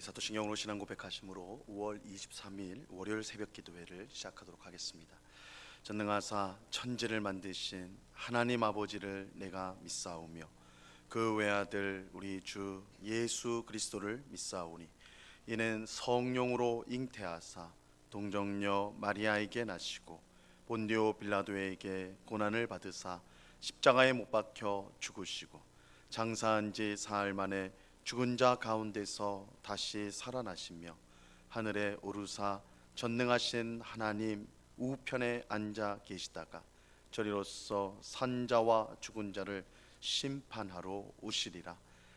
사도신 영으로 신앙 고백하심으로 5월 23일 월요일 새벽 기도회를 시작하도록 하겠습니다. 전능하사 천지를 만드신 하나님 아버지를 내가 믿사오며 그 외아들 우리 주 예수 그리스도를 믿사오니 이는 성령으로 잉태하사 동정녀 마리아에게 나시고 본디오 빌라도에게 고난을 받으사 십자가에 못 박혀 죽으시고 장사한 지 사흘 만에 죽은 자 가운데서 다시 살아나시며 하늘에 오르사 전능하신 하나님 우편에 앉아 계시다가 저리로서 산자와 죽은 자를 심판하러 오시리라.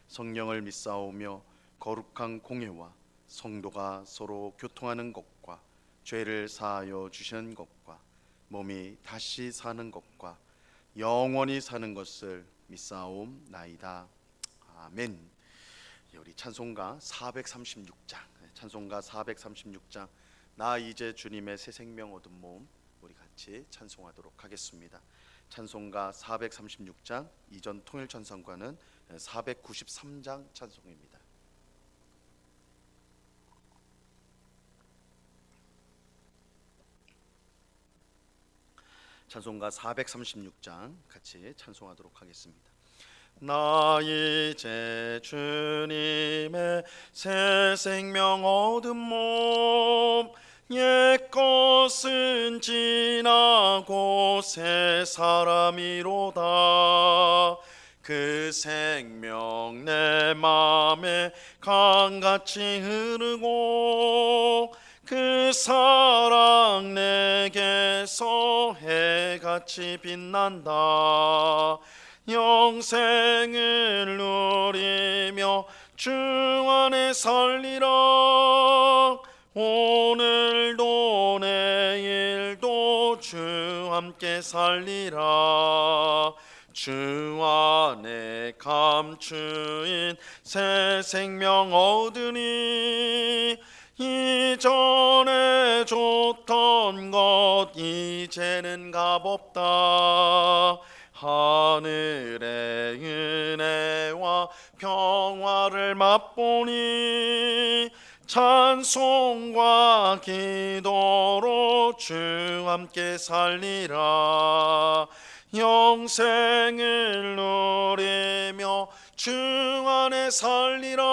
성령을 믿사오며 거룩한 공회와 성도가 서로 교통하는 것과 죄를 사하여 주시는 것과 몸이 다시 사는 것과 영원히 사는 것을 믿사옵나이다. 아멘. 우리 찬송가 436장 나 이제 주님의 새 생명 얻은 몸 우리 같이 찬송하도록 하겠습니다. 찬송가 436장 이전 통일찬송가는 493장 찬송입니다. 찬송가 436장 같이 찬송하도록 하겠습니다. 나 이제 주님의 새 생명 얻은 몸 옛 것은 지나고 새 사람이로다. 그 생명 내 맘에 강같이 흐르고 그 사랑 내게서 해같이 빛난다. 영생을 누리며 주 안에 살리라. 오늘도 내일도 주 함께 살리라. 주 안에 감추인 새 생명 얻으니 이전에 줬던 것 이제는 값없다. 하늘의 은혜와 평화를 맛보니 찬송과 기도로 주 함께 살리라. 영생을 누리며 주 안에 살리라.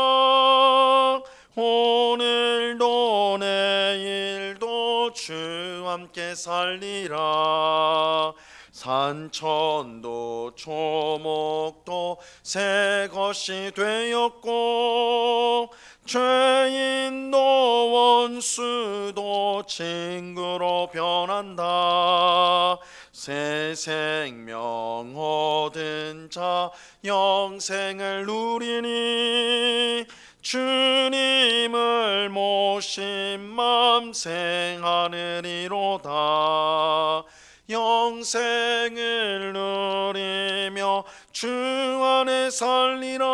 오늘도 내일도 주 함께 살리라. 산천도 초목도 새 것이 되었고 죄인도 원수도 친구로 변한다. 새 생명 얻은 자 영생을 누리니 주님을 모신 맘 생하느니로다. 영생을 누리며 주 안에 살리라.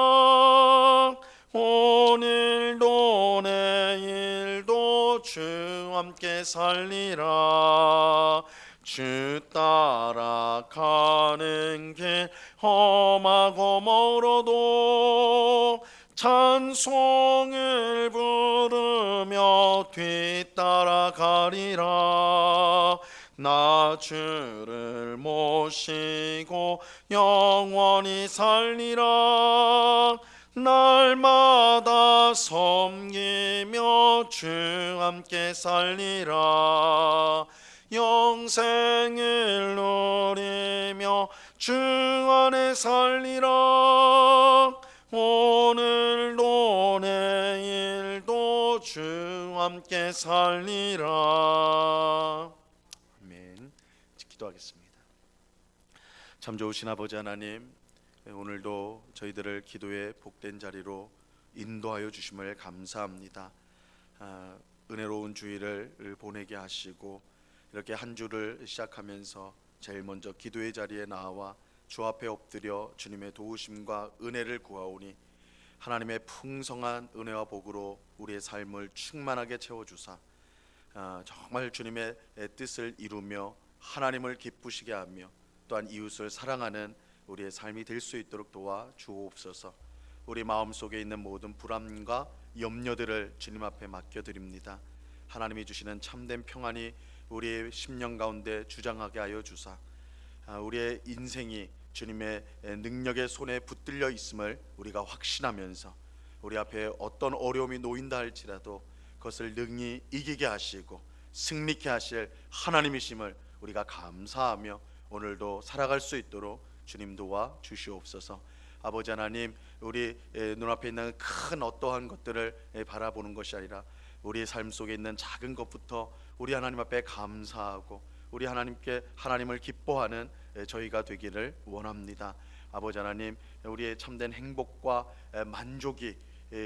오늘도 내일도 주 함께 살리라. 주 따라가는 길 험하고 멀어도 찬송을 부르며 뒤따라가리라. 나 주를 모시고 영원히 살리라. 날마다 섬기며 주 함께 살리라. 영생을 누리며 주 안에 살리라. 오늘도 내일도 주 함께 살리라. 기도하겠습니다. 참 좋으신 아버지 하나님, 오늘도 저희들을 기도의 복된 자리로 인도하여 주심을 감사합니다. 은혜로운 주일을 보내게 하시고 이렇게 한 주를 시작하면서 제일 먼저 기도의 자리에 나와 주 앞에 엎드려 주님의 도우심과 은혜를 구하오니 하나님의 풍성한 은혜와 복으로 우리의 삶을 충만하게 채워주사 정말 주님의 뜻을 이루며 하나님을 기쁘시게 하며 또한 이웃을 사랑하는 우리의 삶이 될 수 있도록 도와 주옵소서. 우리 마음속에 있는 모든 불안과 염려들을 주님 앞에 맡겨드립니다. 하나님이 주시는 참된 평안이 우리의 심령 가운데 주장하게 하여 주사 우리의 인생이 주님의 능력의 손에 붙들려 있음을 우리가 확신하면서 우리 앞에 어떤 어려움이 놓인다 할지라도 그것을 능히 이기게 하시고 승리케 하실 하나님이심을 우리가 감사하며 오늘도 살아갈 수 있도록 주님 도와 주시옵소서. 아버지 하나님, 우리 눈앞에 있는 큰 어떠한 것들을 바라보는 것이 아니라 우리의 삶 속에 있는 작은 것부터 우리 하나님 앞에 감사하고 우리 하나님을 기뻐하는 저희가 되기를 원합니다. 아버지 하나님, 우리의 참된 행복과 만족이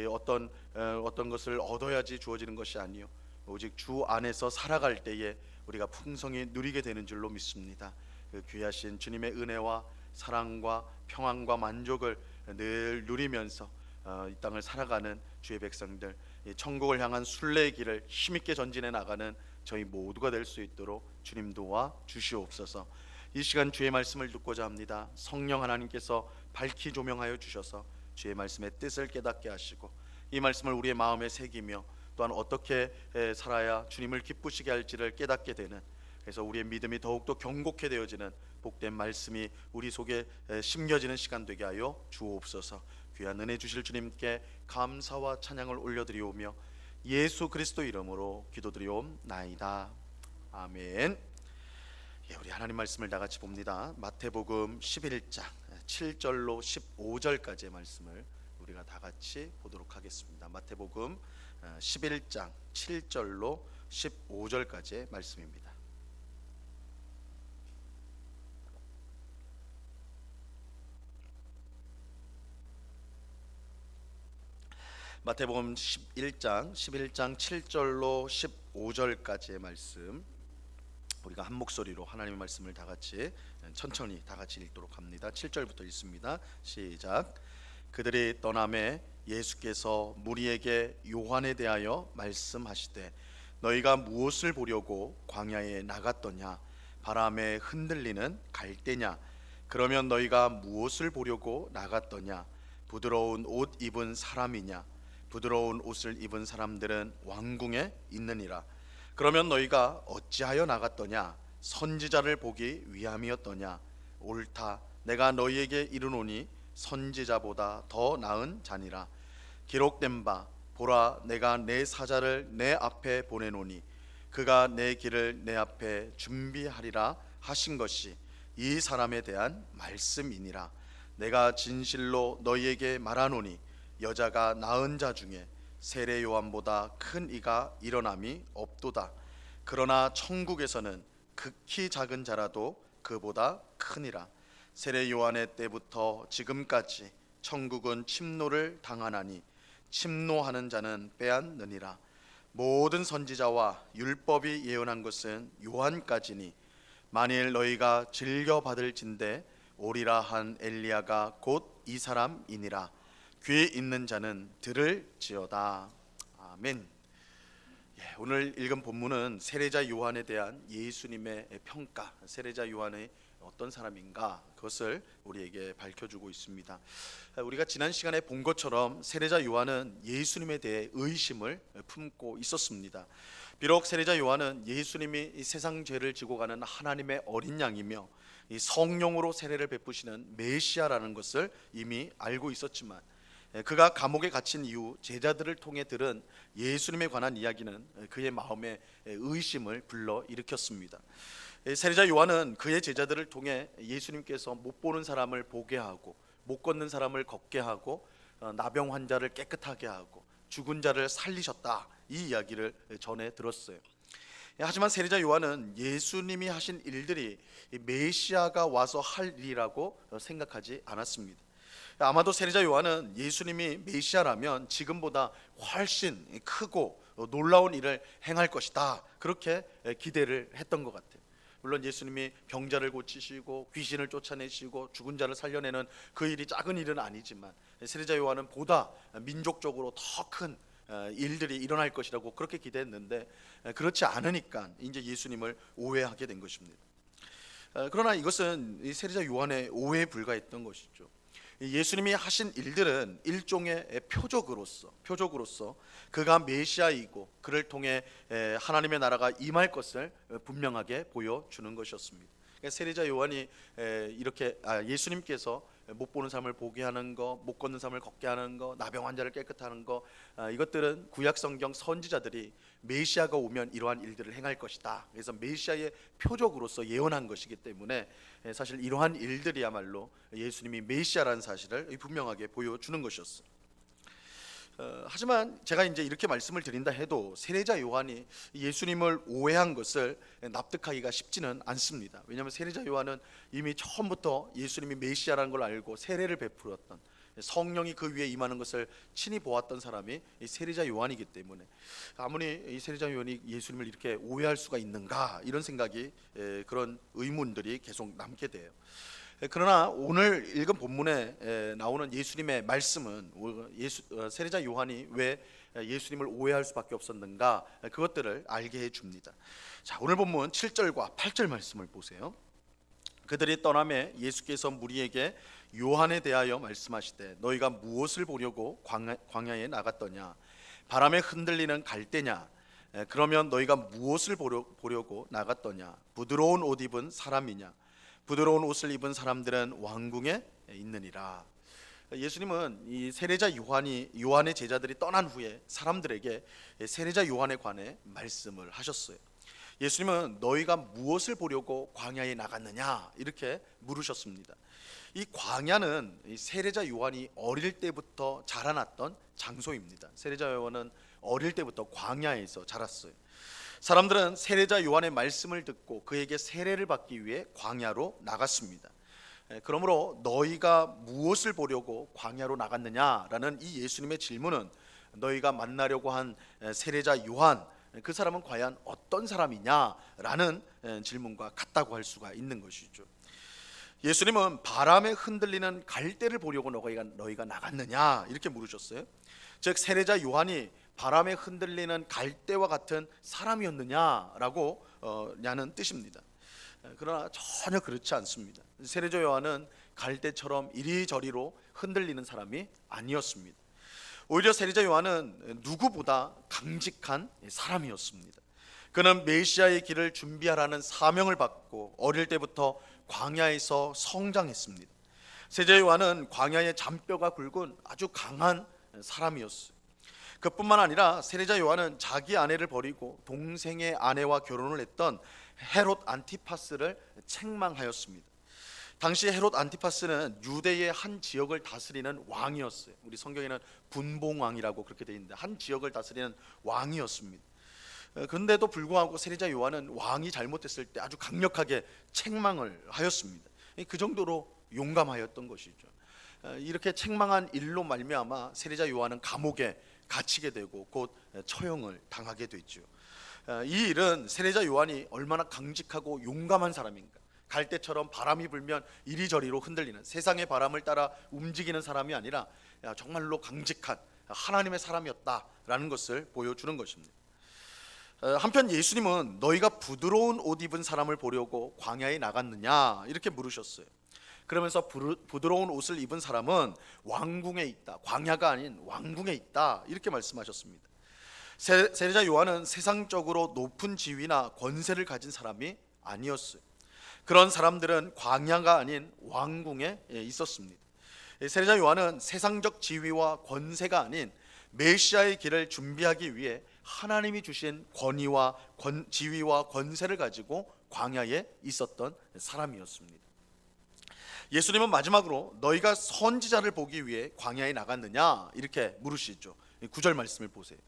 어떤 것을 얻어야지 주어지는 것이 아니요 오직 주 안에서 살아갈 때에 우리가 풍성히 누리게 되는 줄로 믿습니다. 그 귀하신 주님의 은혜와 사랑과 평안과 만족을 늘 누리면서 이 땅을 살아가는 주의 백성들, 천국을 향한 순례의 길을 힘있게 전진해 나가는 저희 모두가 될 수 있도록 주님 도와 주시옵소서. 이 시간 주의 말씀을 듣고자 합니다. 성령 하나님께서 밝히 조명하여 주셔서 주의 말씀의 뜻을 깨닫게 하시고 이 말씀을 우리의 마음에 새기며 또한 어떻게 살아야 주님을 기쁘시게 할지를 깨닫게 되는, 그래서 우리의 믿음이 더욱더 경고케 되어지는 복된 말씀이 우리 속에 심겨지는 시간 되게 하여 주옵소서. 귀한 은혜 주실 주님께 감사와 찬양을 올려드리오며 예수 그리스도 이름으로 기도드리옵나이다. 아멘. 우리 하나님 말씀을 다 같이 봅니다. 마태복음 11장 7절로 15절까지의 말씀을 우리가 다 같이 보도록 하겠습니다. 마태복음 11장 7절로 15절까지의 말씀입니다. 마태복음 11장 7절로 15절까지의 말씀, 우리가 한 목소리로 하나님의 말씀을 다 같이 천천히 다 같이 읽도록 합니다. 7절부터 읽습니다. 시작. 그들이 떠남에 예수께서 무리에게 요한에 대하여 말씀하시되 너희가 무엇을 보려고 광야에 나갔더냐? 바람에 흔들리는 갈대냐? 그러면 너희가 무엇을 보려고 나갔더냐? 부드러운 옷 입은 사람이냐? 부드러운 옷을 입은 사람들은 왕궁에 있느니라. 그러면 너희가 어찌하여 나갔더냐? 선지자를 보기 위함이었더냐? 옳다. 내가 너희에게 이르노니 선지자보다 더 나은 자니라. 기록된 바 보라, 내가 내 사자를 내 앞에 보내노니 그가 내 길을 내 앞에 준비하리라 하신 것이 이 사람에 대한 말씀이니라. 내가 진실로 너희에게 말하노니 여자가 낳은 자 중에 세례 요한보다 큰 이가 일어남이 없도다. 그러나 천국에서는 극히 작은 자라도 그보다 크니라. 세례 요한의 때부터 지금까지 천국은 침노를 당하나니 침노하는 자는 빼앗느니라. 모든 선지자와 율법이 예언한 것은 요한까지니 만일 너희가 즐겨 받을진대 오리라 한 엘리야가 곧 이 사람이니라. 귀 있는 자는 들을지어다. 아멘. 오늘 읽은 본문은 세례자 요한에 대한 예수님의 평가, 세례자 요한의 어떤 사람인가, 그것을 우리에게 밝혀주고 있습니다. 우리가 지난 시간에 본 것처럼 세례자 요한은 예수님에 대해 의심을 품고 있었습니다. 비록 세례자 요한은 예수님이 이 세상 죄를 지고 가는 하나님의 어린 양이며 이 성령으로 세례를 베푸시는 메시아라는 것을 이미 알고 있었지만 그가 감옥에 갇힌 이후 제자들을 통해 들은 예수님에 관한 이야기는 그의 마음에 의심을 불러일으켰습니다. 세례자 요한은 그의 제자들을 통해 예수님께서 못 보는 사람을 보게 하고 못 걷는 사람을 걷게 하고 나병 환자를 깨끗하게 하고 죽은 자를 살리셨다, 이 이야기를 전해 들었어요. 하지만 세례자 요한은 예수님이 하신 일들이 메시아가 와서 할 일이라고 생각하지 않았습니다. 아마도 세례자 요한은 예수님이 메시아라면 지금보다 훨씬 크고 놀라운 일을 행할 것이다, 그렇게 기대를 했던 것 같아요. 물론 예수님이 병자를 고치시고 귀신을 쫓아내시고 죽은 자를 살려내는 그 일이 작은 일은 아니지만 세례자 요한은 보다 민족적으로 더 큰 일들이 일어날 것이라고 그렇게 기대했는데 그렇지 않으니까 이제 예수님을 오해하게 된 것입니다. 그러나 이것은 이 세례자 요한의 오해에 불과했던 것이죠. 예수님이 하신 일들은 일종의 표적으로서 그가 메시아이고 그를 통해 하나님의 나라가 임할 것을 분명하게 보여주는 것이었습니다. 그러니까 세례자 요한이 이렇게 예수님께서 못 보는 사람을 보게 하는 거, 못 걷는 사람을 걷게 하는 거, 나병 환자를 깨끗하는 거, 이것들은 구약 성경 선지자들이 메시아가 오면 이러한 일들을 행할 것이다. 그래서 메시아의 표적으로서 예언한 것이기 때문에 사실 이러한 일들이야말로 예수님이 메시아라는 사실을 분명하게 보여주는 것이었어요. 하지만 제가 이제 이렇게 말씀을 드린다 해도 세례자 요한이 예수님을 오해한 것을 납득하기가 쉽지는 않습니다. 왜냐하면 세례자 요한은 이미 처음부터 예수님이 메시아라는 걸 알고 세례를 베풀었던, 성령이 그 위에 임하는 것을 친히 보았던 사람이 이 세례자 요한이기 때문에 아무리 이 세례자 요한이 예수님을 이렇게 오해할 수가 있는가, 이런 생각이, 그런 의문들이 계속 남게 돼요. 그러나 오늘 읽은 본문에 나오는 예수님의 말씀은 세례자 요한이 왜 예수님을 오해할 수밖에 없었는가, 그것들을 알게 해줍니다. 자, 오늘 본문 7절과 8절 말씀을 보세요. 그들이 떠나매 예수께서 무리에게 요한에 대하여 말씀하시되 너희가 무엇을 보려고 광야에 나갔더냐? 바람에 흔들리는 갈대냐? 그러면 너희가 무엇을 보려고 나갔더냐? 부드러운 옷 입은 사람이냐? 부드러운 옷을 입은 사람들은 왕궁에 있느니라. 예수님은 이 세례자 요한의 제자들이 떠난 후에 사람들에게 세례자 요한에 관해 말씀을 하셨어요. 예수님은 너희가 무엇을 보려고 광야에 나갔느냐, 이렇게 물으셨습니다. 이 광야는 이 세례자 요한이 어릴 때부터 자라났던 장소입니다. 세례자 요한은 어릴 때부터 광야에서 자랐어요. 사람들은 세례자 요한의 말씀을 듣고 그에게 세례를 받기 위해 광야로 나갔습니다. 그러므로 너희가 무엇을 보려고 광야로 나갔느냐라는 이 예수님의 질문은 너희가 만나려고 한 세례자 요한, 그 사람은 과연 어떤 사람이냐라는 질문과 같다고 할 수가 있는 것이죠. 예수님은 바람에 흔들리는 갈대를 보려고 너희가 나갔느냐, 이렇게 물으셨어요. 즉 세례자 요한이 바람에 흔들리는 갈대와 같은 사람이었느냐라고 냐는 뜻입니다. 그러나 전혀 그렇지 않습니다. 세례자 요한은 갈대처럼 이리저리로 흔들리는 사람이 아니었습니다. 오히려 세례자 요한은 누구보다 강직한 사람이었습니다. 그는 메시아의 길을 준비하라는 사명을 받고 어릴 때부터 광야에서 성장했습니다. 세례자 요한은 광야의 잔뼈가 굵은 아주 강한 사람이었어요. 그뿐만 아니라 세례자 요한은 자기 아내를 버리고 동생의 아내와 결혼을 했던 헤롯 안티파스를 책망하였습니다. 당시 헤롯 안티파스는 유대의 한 지역을 다스리는 왕이었어요. 우리 성경에는 분봉왕이라고 그렇게 되어 있는데 한 지역을 다스리는 왕이었습니다. 그런데도 불구하고 세례자 요한은 왕이 잘못했을 때 아주 강력하게 책망을 하였습니다. 그 정도로 용감하였던 것이죠. 이렇게 책망한 일로 말미암아 세례자 요한은 감옥에 갇히게 되고 곧 처형을 당하게 됐죠. 이 일은 세례자 요한이 얼마나 강직하고 용감한 사람인가, 갈대처럼 바람이 불면 이리저리로 흔들리는, 세상의 바람을 따라 움직이는 사람이 아니라 정말로 강직한 하나님의 사람이었다라는 것을 보여주는 것입니다. 한편 예수님은 너희가 부드러운 옷 입은 사람을 보려고 광야에 나갔느냐, 이렇게 물으셨어요. 그러면서 부드러운 옷을 입은 사람은 왕궁에 있다, 광야가 아닌 왕궁에 있다, 이렇게 말씀하셨습니다. 세례자 요한은 세상적으로 높은 지위나 권세를 가진 사람이 아니었어요. 그런 사람들은 광야가 아닌 왕궁에 있었습니다. 세례자 요한은 세상적 지위와 권세가 아닌 메시아의 길을 준비하기 위해 하나님이 주신 권위와 지위와 권세를 가지고 광야에 있었던 사람이었습니다. 예수님은 마지막으로 너희가 선지자를 보기 위해 광야에 나갔느냐, 이렇게 물으시죠. 9절 말씀을 보세요.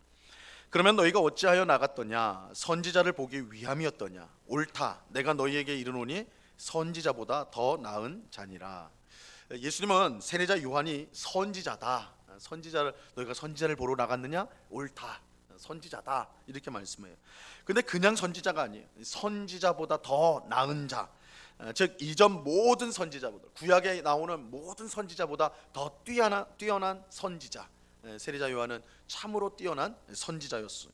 그러면 너희가 어찌하여 나갔더냐? 선지자를 보기 위함이었더냐? 옳다, 내가 너희에게 이르노니 선지자보다 더 나은 자니라. 예수님은 세례자 요한이 선지자다, 너희가 선지자를 보러 나갔느냐? 옳다, 선지자다, 이렇게 말씀해요. 근데 그냥 선지자가 아니에요. 선지자보다 더 나은 자, 즉 이전 모든 선지자보다, 구약에 나오는 모든 선지자보다 더 뛰어난 선지자, 세례자 요한은 참으로 뛰어난 선지자였어요.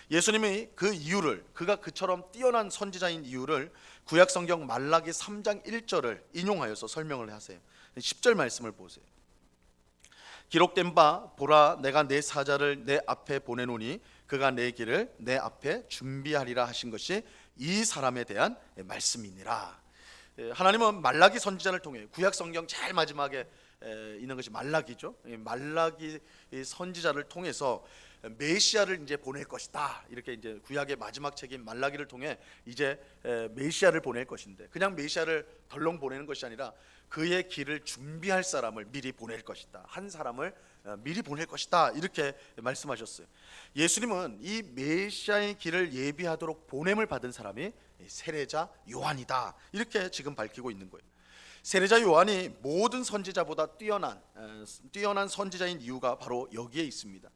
예수님이 그 이유를, 그가 그처럼 뛰어난 선지자인 이유를 구약 성경 말라기 3장 1절을 인용하여서 설명을 하세요. 10절 말씀을 보세요. 기록된 바 보라 내가 내 사자를 내 앞에 보내노니 그가 내 길을 내 앞에 준비하리라 하신 것이 이 사람에 대한 말씀이니라. 하나님은 말라기 선지자를 통해 구약 성경 제일 마지막에 있는 것이 말라기죠. 말라기 선지자를 통해서 메시아를 이제 보낼 것이다. 이렇게 이제 구약의 마지막 책인 말라기를 통해 이제 메시아를 보낼 것인데, 그냥 메시아를 덜렁 보내는 것이 아니라 그의 길을 준비할 사람을 미리 보낼 것이다. 한 사람을 미리 보낼 것이다. 이렇게 말씀하셨어요. 예수님은 이 메시아의 길을 예비하도록 보냄을 받은 사람이 세례자 요한이다. 이렇게 지금 밝히고 있는 거예요. 세례자 요한이 모든 선지자보다 뛰어난 선지자인 이유가 바로 여기에 있습니다.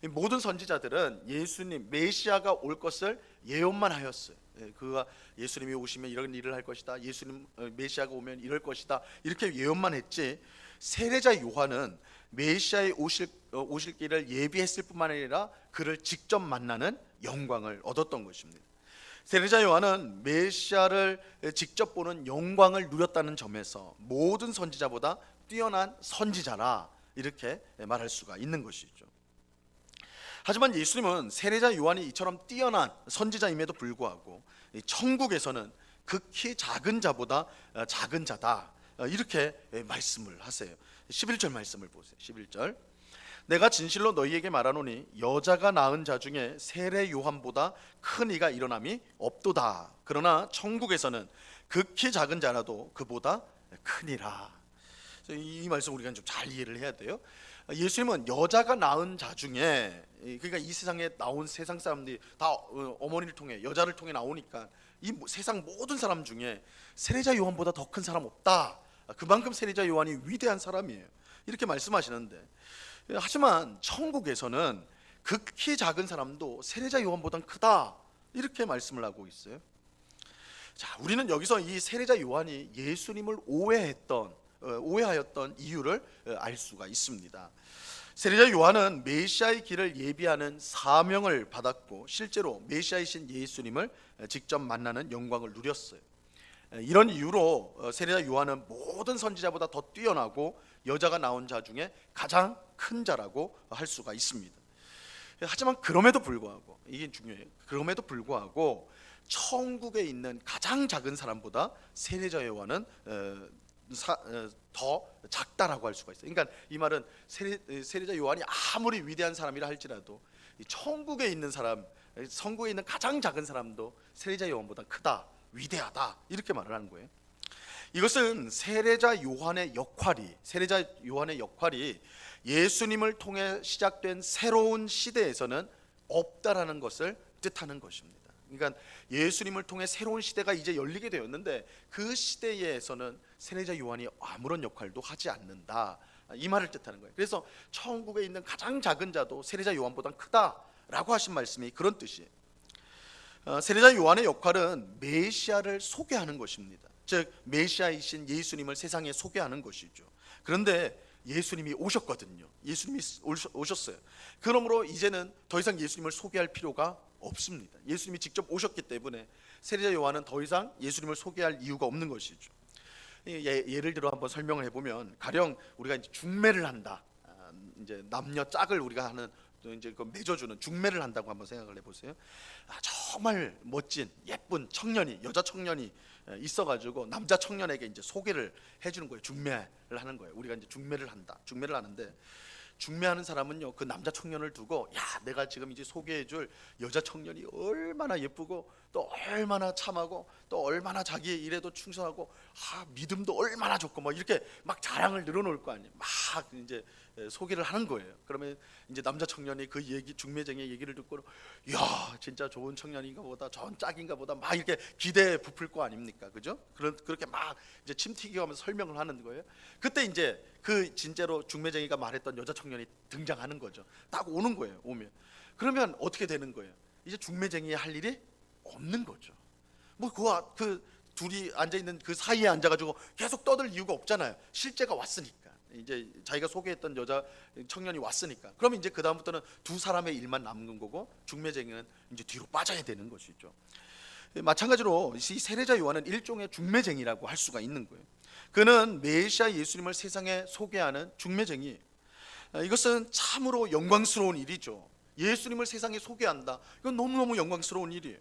모든 선지자들은 예수님 메시아가 올 것을 예언만 하였어요. 그가 예수님이 오시면 이런 일을 할 것이다. 예수님 메시아가 오면 이럴 것이다. 이렇게 예언만 했지, 세례자 요한은 메시아의 오실 길을 예비했을 뿐만 아니라 그를 직접 만나는 영광을 얻었던 것입니다. 세례자 요한은 메시아를 직접 보는 영광을 누렸다는 점에서 모든 선지자보다 뛰어난 선지자라 이렇게 말할 수가 있는 것이죠. 하지만 예수님은 세례자 요한이 이처럼 뛰어난 선지자임에도 불구하고 천국에서는 극히 작은 자보다 작은 자다, 이렇게 말씀을 하세요. 11절 말씀을 보세요. 11절 내가 진실로 너희에게 말하노니 여자가 낳은 자 중에 세례 요한보다 큰 이가 일어남이 없도다. 그러나 천국에서는 극히 작은 자라도 그보다 크니라. 이 말씀 우리가 좀 잘 이해를 해야 돼요. 예수님은 여자가 낳은 자 중에, 그러니까 이 세상에 나온 세상 사람들이 다 어머니를 통해 여자를 통해 나오니까 이 세상 모든 사람 중에 세례자 요한보다 더 큰 사람 없다. 그만큼 세례자 요한이 위대한 사람이에요. 이렇게 말씀하시는데, 하지만 천국에서는 극히 작은 사람도 세례자 요한보다 크다. 이렇게 말씀을 하고 있어요. 자, 우리는 여기서 이 세례자 요한이 예수님을 오해하였던 이유를 알 수가 있습니다. 세례자 요한은 메시아의 길을 예비하는 사명을 받았고 실제로 메시아이신 예수님을 직접 만나는 영광을 누렸어요. 이런 이유로 세례자 요한은 모든 선지자보다 더 뛰어나고 여자가 낳은 자 중에 가장 큰 자라고 할 수가 있습니다. 하지만 그럼에도 불구하고, 이게 중요해요. 그럼에도 불구하고 천국에 있는 가장 작은 사람보다 세례자 요한은 더 작다라고 할 수가 있어요. 그러니까 이 말은 세례자 요한이 아무리 위대한 사람이라 할지라도 천국에 있는 사람, 천국에 있는 가장 작은 사람도 세례자 요한보다 크다, 위대하다, 이렇게 말을 하는 거예요. 이것은 세례자 요한의 역할이 예수님을 통해 시작된 새로운 시대에서는 없다라는 것을 뜻하는 것입니다. 그러니까 예수님을 통해 새로운 시대가 이제 열리게 되었는데 그 시대에서는 세례자 요한이 아무런 역할도 하지 않는다, 이 말을 뜻하는 거예요. 그래서 천국에 있는 가장 작은 자도 세례자 요한보다 크다라고 하신 말씀이 그런 뜻이에요. 세례자 요한의 역할은 메시아를 소개하는 것입니다. 즉 메시아이신 예수님을 세상에 소개하는 것이죠. 그런데 예수님이 오셨거든요. 예수님이 오셨어요. 그러므로 이제는 더 이상 예수님을 소개할 필요가 없습니다. 예수님이 직접 오셨기 때문에 세례자 요한은 더 이상 예수님을 소개할 이유가 없는 것이죠. 예를 들어 한번 설명을 해보면, 가령 우리가 이제 중매를 한다. 이제 남녀 짝을 우리가 하는, 이제 그 맺어주는 중매를 한다고 한번 생각을 해보세요. 정말 멋진 예쁜 청년이, 여자 청년이 있어가지고 남자 청년에게 이제 소개를 해주는 거예요. 중매를 하는 거예요. 우리가 이제 중매를 하는데, 중매하는 사람은요, 그 남자 청년을 두고, 야, 내가 지금 이제 소개해줄 여자 청년이 얼마나 예쁘고 또 얼마나 참하고 또 얼마나 자기의 일에도 충성하고 믿음도 얼마나 좋고 뭐 이렇게 막 자랑을 늘어놓을 거 아니에요. 막 이제 소개를 하는 거예요. 그러면 이제 남자 청년이 그 중매쟁이의 얘기를 듣고, 야, 진짜 좋은 청년인가 보다, 좋은 짝인가 보다, 막 이렇게 기대에 부풀 거 아닙니까, 그죠? 그렇게 막 이제 침 튀겨가면서 설명을 하는 거예요. 그때 이제 그 진짜로 중매쟁이가 말했던 여자 청년이 등장하는 거죠. 딱 오는 거예요. 오면 그러면 어떻게 되는 거예요? 이제 중매쟁이의 할 일이 없는 거죠. 뭐 그 둘이 앉아 있는 그 사이에 앉아가지고 계속 떠들 이유가 없잖아요. 실제가 왔으니까, 이제 자기가 소개했던 여자 청년이 왔으니까. 그러면 이제 그 다음부터는 두 사람의 일만 남는 거고 중매쟁이는 이제 뒤로 빠져야 되는 것이죠. 마찬가지로 이 세례자 요한은 일종의 중매쟁이라고 할 수가 있는 거예요. 그는 메시아 예수님을 세상에 소개하는 중매쟁이에요. 이것은 참으로 영광스러운 일이죠. 예수님을 세상에 소개한다. 이건 너무너무 영광스러운 일이에요.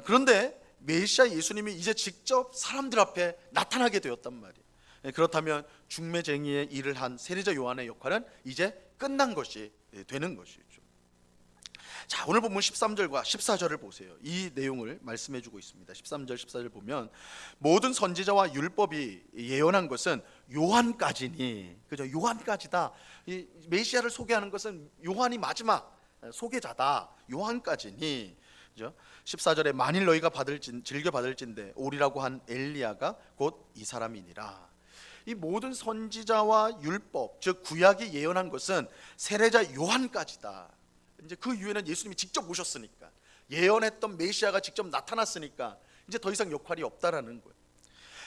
그런데 메시아 예수님이 이제 직접 사람들 앞에 나타나게 되었단 말이에요. 그렇다면 중매쟁이의 일을 한 세례자 요한의 역할은 이제 끝난 것이 되는 것이죠. 자, 오늘 본문 13절과 14절을 보세요. 이 내용을 말씀해 주고 있습니다. 13절 14절 보면 모든 선지자와 율법이 예언한 것은 요한까지니, 그죠? 요한까지다. 이 메시아를 소개하는 것은 요한이 마지막 소개자다. 요한까지니, 그죠? 14절에 만일 너희가 즐겨 받을진대 오리라고 한 엘리야가 곧 이 사람이니라. 이 모든 선지자와 율법, 즉 구약이 예언한 것은 세례자 요한까지다. 이제 그 이후에는 예수님이 직접 오셨으니까, 예언했던 메시아가 직접 나타났으니까 이제 더 이상 역할이 없다라는 거예요.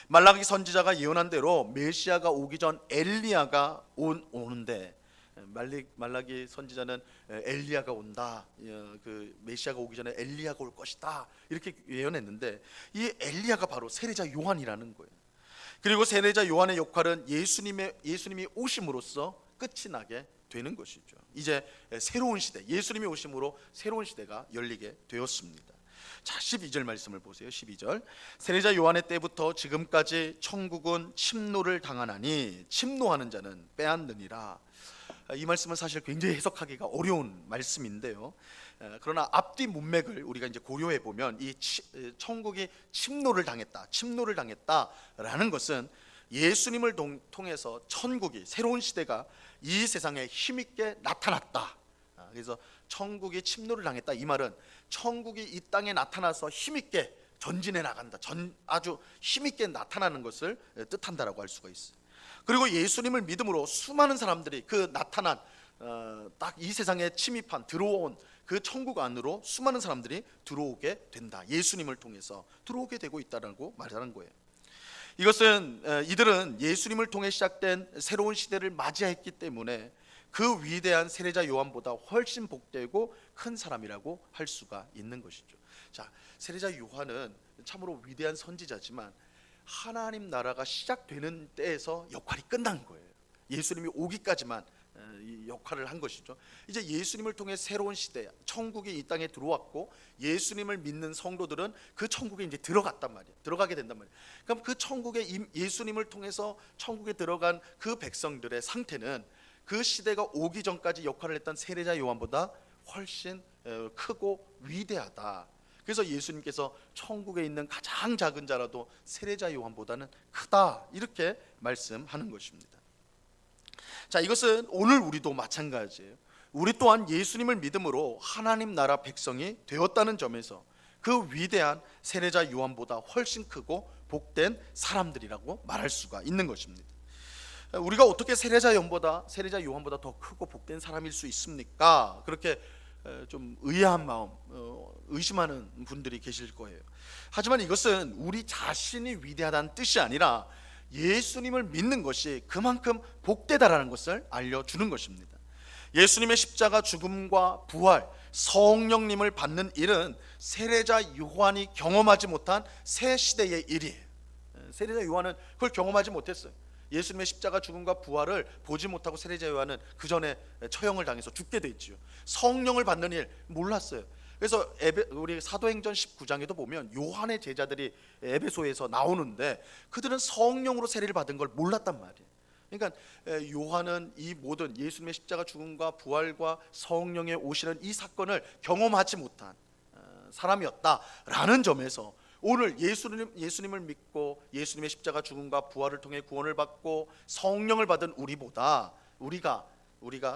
말라기 선지자가 예언한 대로 메시아가 오기 전 엘리야가 오는데, 말라기 선지자는 엘리야가 온다, 그 메시아가 오기 전에 엘리야가 올 것이다 이렇게 예언했는데, 이 엘리야가 바로 세례자 요한이라는 거예요. 그리고 세례자 요한의 역할은 예수님이 오심으로써 끝이 나게 되는 것이죠. 이제 새로운 시대, 예수님이 오심으로 새로운 시대가 열리게 되었습니다. 자, 12절 말씀을 보세요. 12절 세례자 요한의 때부터 지금까지 천국은 침노를 당하나니 침노하는 자는 빼앗느니라. 이 말씀은 사실 굉장히 해석하기가 어려운 말씀인데요. 그러나 앞뒤 문맥을 우리가 이제 고려해 보면 이 천국이 침노를 당했다라는 것은 예수님을 통해서 천국이, 새로운 시대가 이 세상에 힘있게 나타났다. 그래서 천국이 침노를 당했다, 이 말은 천국이 이 땅에 나타나서 힘있게 전진해 나간다, 아주 힘있게 나타나는 것을 뜻한다라고 할 수가 있어요. 그리고 예수님을 믿음으로 수많은 사람들이 그 나타난 딱 이 세상에 침입한, 들어온 그 천국 안으로 수많은 사람들이 들어오게 된다. 예수님을 통해서 들어오게 되고 있다라고 말하는 거예요. 이것은 이들은 예수님을 통해 시작된 새로운 시대를 맞이했기 때문에 그 위대한 세례자 요한보다 훨씬 복되고 큰 사람이라고 할 수가 있는 것이죠. 자, 세례자 요한은 참으로 위대한 선지자지만 하나님 나라가 시작되는 때에서 역할이 끝난 거예요. 예수님이 오기까지만 이 역할을 한 것이죠. 이제 예수님을 통해 새로운 시대, 천국이 이 땅에 들어왔고 예수님을 믿는 성도들은 그 천국에 이제 들어갔단 말이에요. 들어가게 된단 말이에요. 그럼 그 천국에, 예수님을 통해서 천국에 들어간 그 백성들의 상태는 그 시대가 오기 전까지 역할을 했던 세례자 요한보다 훨씬 크고 위대하다. 그래서 예수님께서 천국에 있는 가장 작은 자라도 세례자 요한보다는 크다, 이렇게 말씀하는 것입니다. 자, 이것은 오늘 우리도 마찬가지예요. 우리 또한 예수님을 믿음으로 하나님 나라 백성이 되었다는 점에서 그 위대한 세례자 요한보다 훨씬 크고 복된 사람들이라고 말할 수가 있는 것입니다. 우리가 어떻게 세례자 요한보다 더 크고 복된 사람일 수 있습니까? 그렇게 좀 의아한 마음, 의심하는 분들이 계실 거예요. 하지만 이것은 우리 자신이 위대하다는 뜻이 아니라 예수님을 믿는 것이 그만큼 복되다라는 것을 알려주는 것입니다. 예수님의 십자가 죽음과 부활, 성령님을 받는 일은 세례자 요한이 경험하지 못한 새 시대의 일이에요. 세례자 요한은 그걸 경험하지 못했어요. 예수님의 십자가 죽음과 부활을 보지 못하고 세례자 요한은 그 전에 처형을 당해서 죽게 됐지요. 성령을 받는 일 몰랐어요. 그래서 우리 사도행전 19장에도 보면 요한의 제자들이 에베소에서 나오는데 그들은 성령으로 세례를 받은 걸 몰랐단 말이에요. 그러니까 요한은 이 모든 예수님의 십자가 죽음과 부활과 성령의 오시는 이 사건을 경험하지 못한 사람이었다라는 점에서 오늘 예수님을 믿고 예수님의 십자가 죽음과 부활을 통해 구원을 받고 성령을 받은 우리가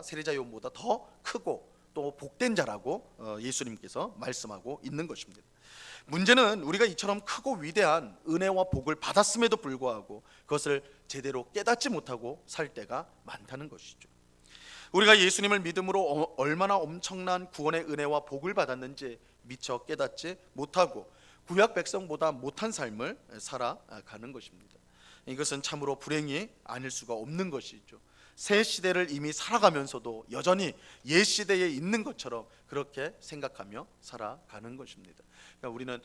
세례자 요한보다 더 크고 또 복된 자라고 예수님께서 말씀하고 있는 것입니다. 문제는 우리가 이처럼 크고 위대한 은혜와 복을 받았음에도 불구하고 그것을 제대로 깨닫지 못하고 살 때가 많다는 것이죠. 우리가 예수님을 믿음으로 얼마나 엄청난 구원의 은혜와 복을 받았는지 미처 깨닫지 못하고 구약 백성보다 못한 삶을 살아가는 것입니다. 이것은 참으로 불행이 아닐 수가 없는 것이죠. 새 시대를 이미 살아가면서도 여전히 옛 시대에 있는 것처럼 그렇게 생각하며 살아가는 것입니다. 그러니까 우리는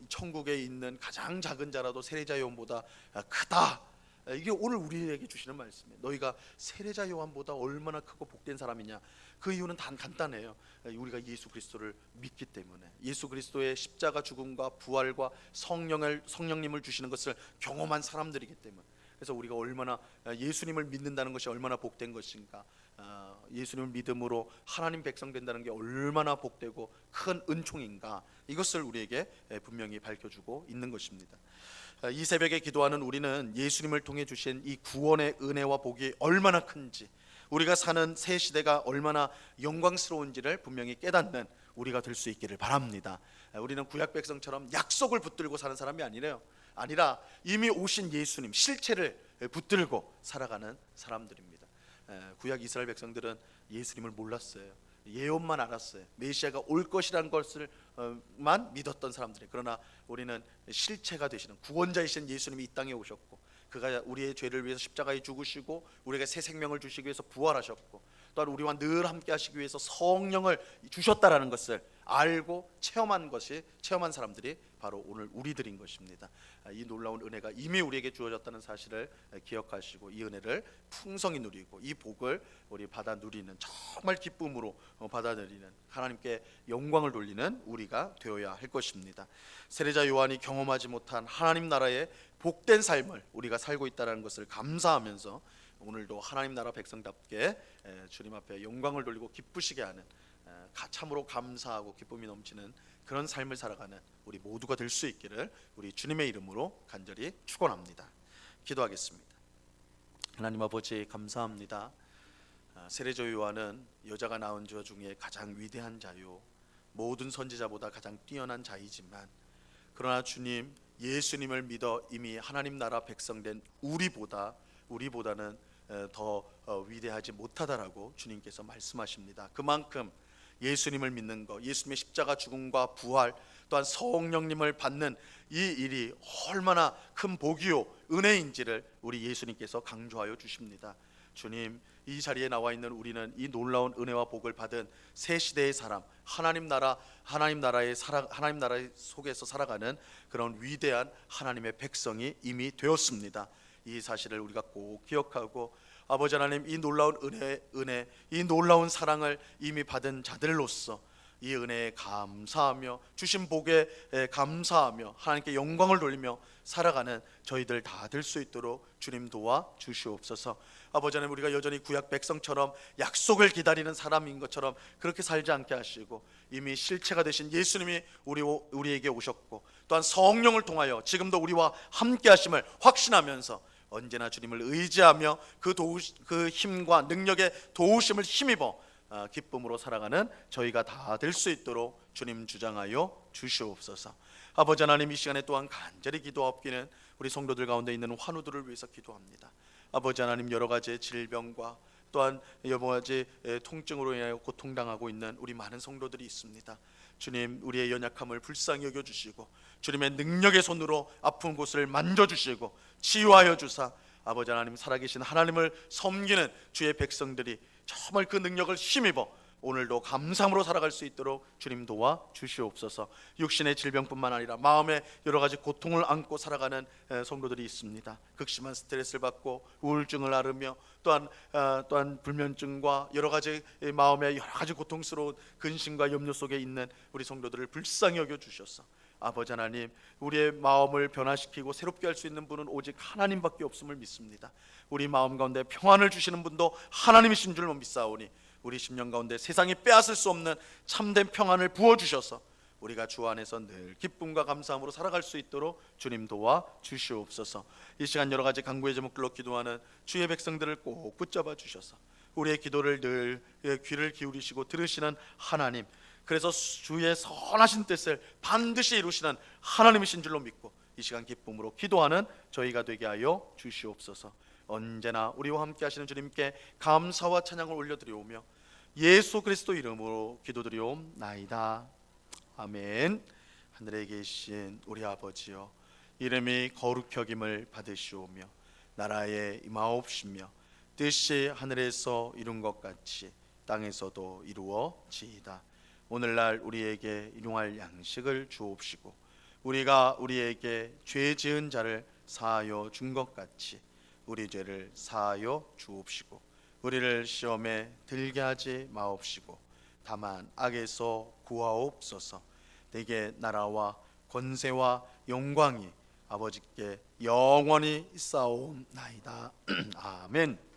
천국에 있는 가장 작은 자라도 세례자 요한보다 크다. 이게 오늘 우리에게 주시는 말씀이에요. 너희가 세례자 요한보다 얼마나 크고 복된 사람이냐. 그 이유는 단 간단해요. 우리가 예수 그리스도를 믿기 때문에, 예수 그리스도의 십자가 죽음과 부활과 성령님을 주시는 것을 경험한 사람들이기 때문에. 그래서 우리가 얼마나 예수님을 믿는다는 것이 얼마나 복된 것인가, 예수님을 믿음으로 하나님 백성 된다는 게 얼마나 복되고 큰 은총인가, 이것을 우리에게 분명히 밝혀주고 있는 것입니다. 이 새벽에 기도하는 우리는 예수님을 통해 주신 이 구원의 은혜와 복이 얼마나 큰지, 우리가 사는 새 시대가 얼마나 영광스러운지를 분명히 깨닫는 우리가 될 수 있기를 바랍니다. 우리는 구약 백성처럼 약속을 붙들고 사는 사람이 아니라 이미 오신 예수님 실체를 붙들고 살아가는 사람들입니다. 구약 이스라엘 백성들은 예수님을 몰랐어요. 예언만 알았어요. 메시아가 올 것이라는 것을만 믿었던 사람들이. 그러나 우리는 실체가 되시는 구원자이신 예수님이 이 땅에 오셨고, 그가 우리의 죄를 위해서 십자가에 죽으시고 우리에게 새 생명을 주시기 위해서 부활하셨고, 또한 우리와 늘 함께 하시기 위해서 성령을 주셨다라는 것을 알고 체험한 사람들이 바로 오늘 우리들인 것입니다. 이 놀라운 은혜가 이미 우리에게 주어졌다는 사실을 기억하시고, 이 은혜를 풍성히 누리고 이 복을 우리 받아 누리는, 정말 기쁨으로 받아들이는, 하나님께 영광을 돌리는 우리가 되어야 할 것입니다. 세례자 요한이 경험하지 못한 하나님 나라의 복된 삶을 우리가 살고 있다는 것을 감사하면서, 오늘도 하나님 나라 백성답게 주님 앞에 영광을 돌리고 기쁘시게 하는, 참으로 감사하고 기쁨이 넘치는 그런 삶을 살아가는 우리 모두가 될 수 있기를 우리 주님의 이름으로 간절히 축원합니다. 기도하겠습니다. 하나님 아버지, 감사합니다. 세례자 요한은 여자가 낳은 자 중에 가장 위대한 자요, 모든 선지자보다 가장 뛰어난 자이지만, 그러나 주님, 예수님을 믿어 이미 하나님 나라 백성된 우리보다는 더 위대하지 못하다라고 주님께서 말씀하십니다. 그만큼 예수님을 믿는 것, 예수님의 십자가 죽음과 부활, 또한 성령님을 받는 이 일이 얼마나 큰 복이요 은혜인지를 우리 예수님께서 강조하여 주십니다. 주님, 이 자리에 나와 있는 우리는 이 놀라운 은혜와 복을 받은 새 시대의 사람, 하나님 나라 속에서 살아가는 그런 위대한 하나님의 백성이 이미 되었습니다. 이 사실을 우리가 꼭 기억하고, 아버지 하나님, 이 놀라운 은혜, 이 놀라운 사랑을 이미 받은 자들로서 이 은혜에 감사하며 주신 복에 감사하며 하나님께 영광을 돌리며 살아가는 저희들 다 될 수 있도록 주님 도와 주시옵소서. 아버지 하나님, 우리가 여전히 구약 백성처럼 약속을 기다리는 사람인 것처럼 그렇게 살지 않게 하시고, 이미 실체가 되신 예수님이 우리에게 오셨고, 또한 성령을 통하여 지금도 우리와 함께 하심을 확신하면서 언제나 주님을 의지하며 그 힘과 능력의 도우심을 힘입어 기쁨으로 살아가는 저희가 다 될 수 있도록 주님 주장하여 주시옵소서. 아버지 하나님, 이 시간에 또한 간절히 기도하옵기는 우리 성도들 가운데 있는 환우들을 위해서 기도합니다. 아버지 하나님, 여러 가지 질병과 또한 여러 가지 통증으로 인하여 고통당하고 있는 우리 많은 성도들이 있습니다. 주님, 우리의 연약함을 불쌍히 여겨주시고 주님의 능력의 손으로 아픈 곳을 만져주시고 치유하여 주사, 아버지 하나님, 살아계신 하나님을 섬기는 주의 백성들이 정말 그 능력을 힘입어 오늘도 감사함으로 살아갈 수 있도록 주님 도와 주시옵소서. 육신의 질병뿐만 아니라 마음의 여러 가지 고통을 안고 살아가는 성도들이 있습니다. 극심한 스트레스를 받고 우울증을 앓으며 또한 불면증과 여러 가지 마음의 여러 가지 고통스러운 근심과 염려 속에 있는 우리 성도들을 불쌍히 여겨 주셔서, 아버지 하나님, 우리의 마음을 변화시키고 새롭게 할 수 있는 분은 오직 하나님밖에 없음을 믿습니다. 우리 마음 가운데 평안을 주시는 분도 하나님이신 줄 믿사오니, 우리 심령 가운데 세상이 빼앗을 수 없는 참된 평안을 부어주셔서 우리가 주 안에서 늘 기쁨과 감사함으로 살아갈 수 있도록 주님 도와 주시옵소서. 이 시간 여러 가지 간구의 제목들로 기도하는 주의 백성들을 꼭 붙잡아 주셔서 우리의 기도를 늘 귀를 기울이시고 들으시는 하나님, 그래서 주의 선하신 뜻을 반드시 이루시는 하나님이신 줄로 믿고 이 시간 기쁨으로 기도하는 저희가 되게 하여 주시옵소서. 언제나 우리와 함께 하시는 주님께 감사와 찬양을 올려드리오며 예수 그리스도 이름으로 기도드리옵나이다. 아멘. 하늘에 계신 우리 아버지여, 이름이 거룩히 여김을 받으시오며 나라에 임하옵시며 뜻이 하늘에서 이룬 것 같이 땅에서도 이루어지이다. 오늘날 우리에게 일용할 양식을 주옵시고 우리가 우리에게 죄 지은 자를 사하여 준 것 같이 우리 죄를 사하여 주옵시고 우리를 시험에 들게 하지 마옵시고 다만 악에서 구하옵소서. 내게 나라와 권세와 영광이 아버지께 영원히 있사옵나이다. 아멘.